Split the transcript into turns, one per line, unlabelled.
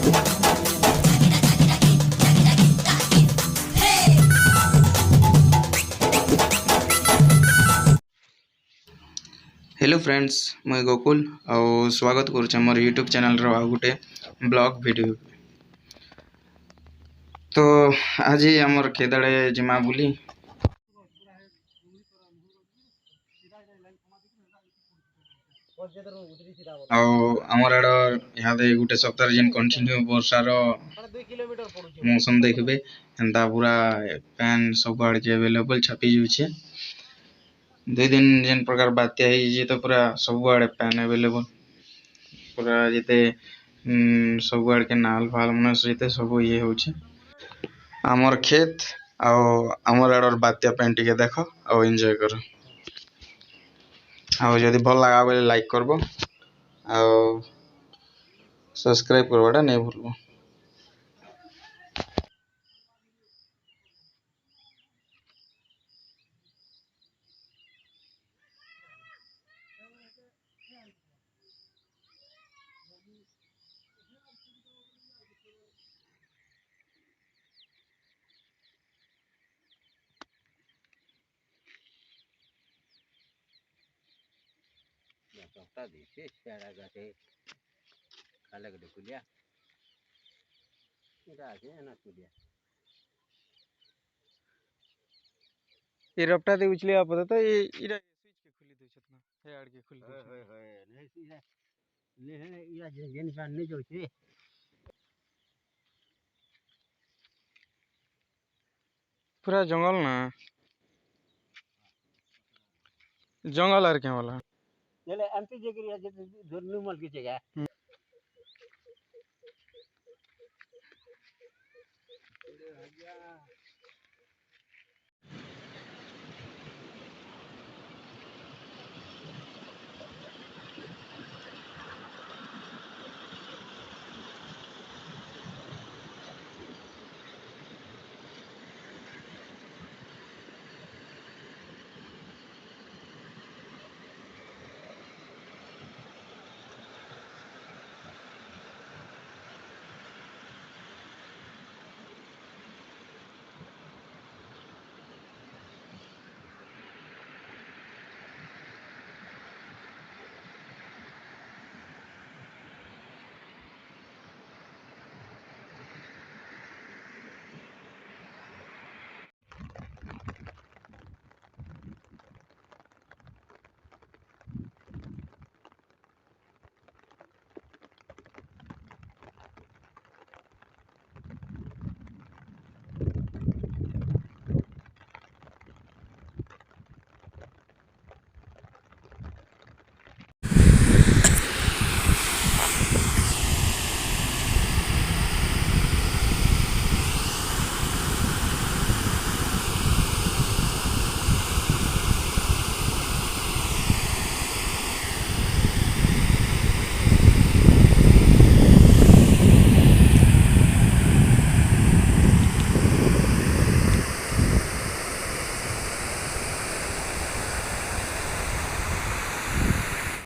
Hello friends, मैं गोकुल और स्वागत करुचे मोर यूट्यूब चैनल रो गोटे ब्लॉग वीडियो। तो आज आमर खेदड़े जिमा बुली आमर आड़ यहाँ गोटे सप्ताह जेन कंटिन्यू वर्षार मौसम देखबे एंता पूरा पैन सब आड़ के अवेलेबल छापी जाउछे। 2 दिन जेन प्रकार बात्या ही तो पूरा सब आड़े पैन अवेलेबल पूरा जिते सब आड़ के नाल फाल मन सहित सब ये होछे। आमर खेत आमर आड़र बात्या पैन टिके देख और एंजॉय कर। और जदि भल लगा बोले लाइक करबो और सब्सक्राइब करवाटा नहीं भूलबो। ये रपटा दे उछले आप तो ये इरा स्विच के खुली दो छत ना हे आड़ के खुली दो
नहीं सीधा ले है या जेन फैन नहीं जोचे
पूरा जंगल ना जंगल आर के वाला
चले एमपी जे करिया जे धुरनु मल के जगह